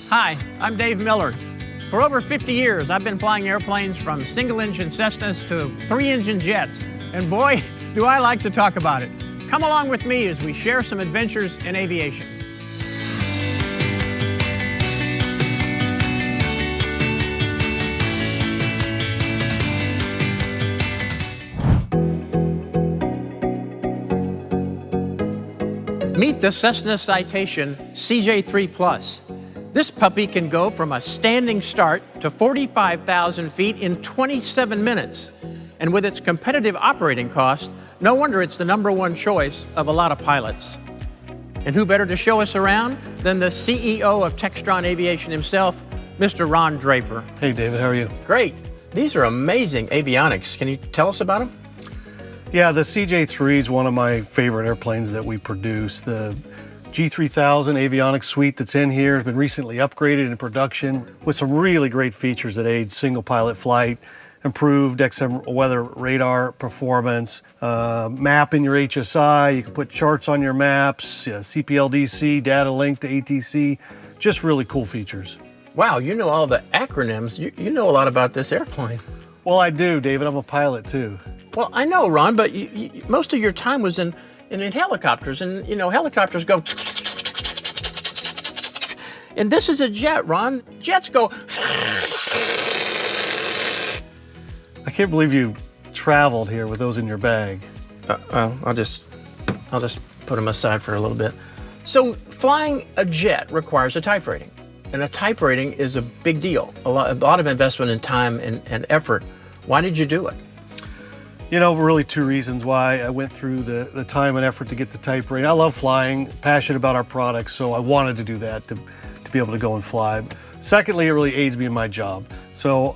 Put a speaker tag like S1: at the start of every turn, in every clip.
S1: Hi, I'm Dave Miller. For over 50 years, I've been flying airplanes from single-engine Cessnas to three-engine jets. And boy, do I like to talk about it. Come along with me as we share some adventures in aviation. Meet the Cessna Citation CJ3+. This puppy can go from a standing start to 45,000 feet in 27 minutes. And with its competitive operating cost, no wonder it's the #1 choice of a lot of pilots. And who better to show us around than the CEO of Textron Aviation himself, Mr. Ron Draper.
S2: Hey David, how are you?
S1: Great. These are amazing avionics. Can you tell us about them?
S2: Yeah, the CJ3 is one of my favorite airplanes that we produce. The G3000 avionics suite that's in here has been recently upgraded in production with some really great features that aid single pilot flight, improved XM weather radar performance, map in your HSI, you can put charts on your maps, CPLDC, data link to ATC, just really cool features.
S1: Wow, you know all the acronyms. You know a lot about this airplane.
S2: Well, I do, David. I'm a pilot too.
S1: Well, I know, Ron, but most of your time was in helicopters, and helicopters go. And this is a jet, Ron. Jets go.
S2: I can't believe you traveled here with those in your bag.
S1: I'll just put them aside for a little bit. So flying a jet requires a type rating, and a type rating is a big deal. A lot of investment in time and effort. Why did you do it?
S2: You know, really two reasons why I went through the time and effort to get the type rating. I love flying, passionate about our products, so I wanted to do that to be able to go and fly. Secondly, it really aids me in my job. So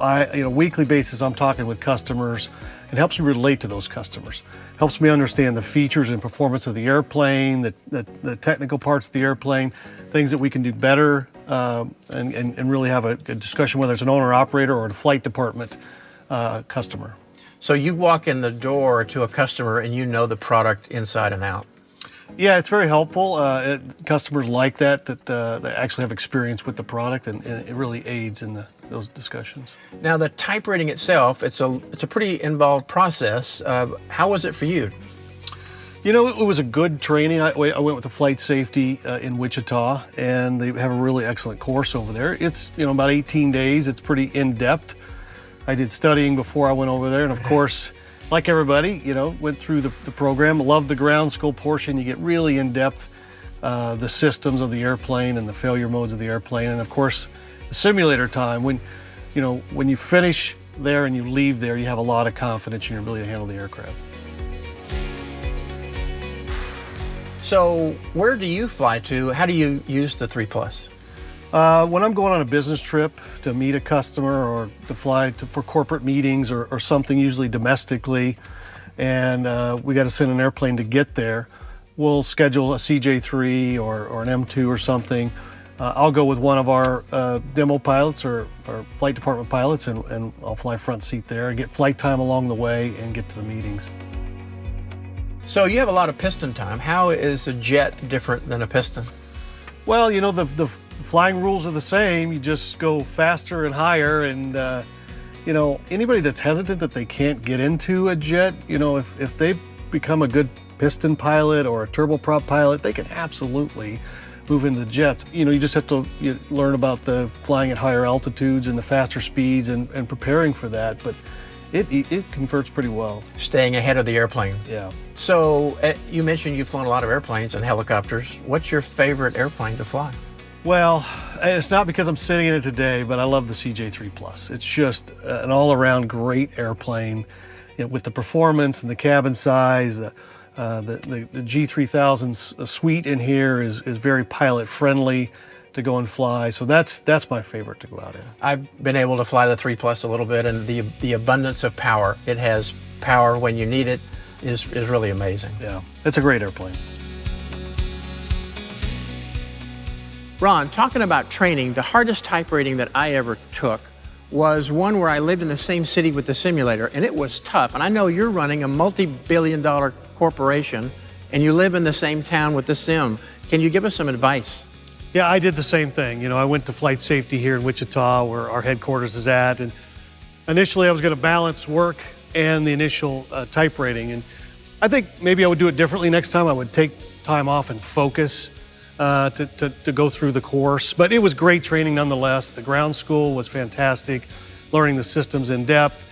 S2: weekly basis, I'm talking with customers. It helps me relate to those customers. Helps me understand the features and performance of the airplane, the technical parts of the airplane, things that we can do better, and really have a discussion whether it's an owner-operator or a flight department customer.
S1: So you walk in the door to a customer and you know the product inside and out.
S2: Yeah, it's very helpful. Customers like that they actually have experience with the product, and it really aids in those discussions.
S1: Now, the type rating itself, it's a pretty involved process. How was it for you?
S2: You know, it was a good training. I went with the flight safety in Wichita, and they have a really excellent course over there. It's about 18 days. It's pretty in-depth. I did studying before I went over there, and of course, like everybody, went through the program. Loved the ground school portion. You get really in depth the systems of the airplane and the failure modes of the airplane, and of course, the simulator time. When you finish there and you leave there, you have a lot of confidence in your ability to handle the aircraft.
S1: So, where do you fly to? How do you use the 3+?
S2: When I'm going on a business trip to meet a customer or to fly for corporate meetings or something, usually domestically, and we got to send an airplane to get there, we'll schedule a CJ3 or an M2 or something. I'll go with one of our demo pilots or flight department pilots, and I'll fly front seat there and get flight time along the way and get to the meetings.
S1: So you have a lot of piston time. How is a jet different than a piston?
S2: Well, the flying rules are the same. You just go faster and higher, and anybody that's hesitant that they can't get into a jet, if they become a good piston pilot or a turboprop pilot, they can absolutely move into jets. You just have to learn about the flying at higher altitudes and the faster speeds and preparing for that, but it converts pretty well. Staying ahead of the airplane. Yeah.
S1: So you mentioned you've flown a lot of airplanes and helicopters. What's your favorite airplane to fly?
S2: Well, it's not because I'm sitting in it today, but I love the CJ3+. It's just an all-around great airplane, with the performance and the cabin size. The G3000 suite in here is very pilot-friendly to go and fly. So that's my favorite to go out in.
S1: I've been able to fly the 3+ a little bit, and the abundance of power. It has power when you need it is really amazing.
S2: Yeah, it's a great airplane.
S1: Ron, talking about training, the hardest type rating that I ever took was one where I lived in the same city with the simulator, and it was tough. And I know you're running a multi-billion-dollar corporation, and you live in the same town with the sim. Can you give us some advice?
S2: Yeah, I did the same thing. You know, I went to flight safety here in Wichita, where our headquarters is at, and initially I was going to balance work and the initial type rating. And I think maybe I would do it differently next time. I would take time off and focus to go through the course. But it was great training nonetheless. The ground school was fantastic, learning the systems in depth.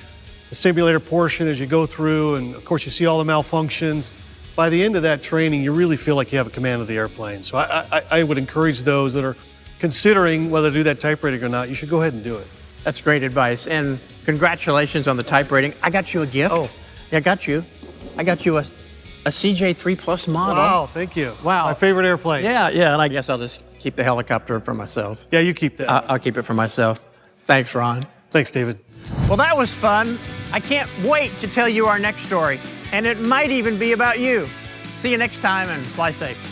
S2: The simulator portion as you go through, and of course you see all the malfunctions. By the end of that training, you really feel like you have a command of the airplane. So I would encourage those that are considering whether to do that type rating or not, you should go ahead and do it.
S1: That's great advice, and congratulations on the type rating. I got you a gift.
S2: Oh.
S1: Yeah, I got you a CJ3 Plus model.
S2: Wow, thank you.
S1: Wow.
S2: My favorite airplane.
S1: Yeah, and I guess I'll just keep the helicopter for myself.
S2: Yeah, you keep that.
S1: I'll keep it for myself. Thanks, Ron.
S2: Thanks, David.
S1: Well, that was fun. I can't wait to tell you our next story, and it might even be about you. See you next time, and fly safe.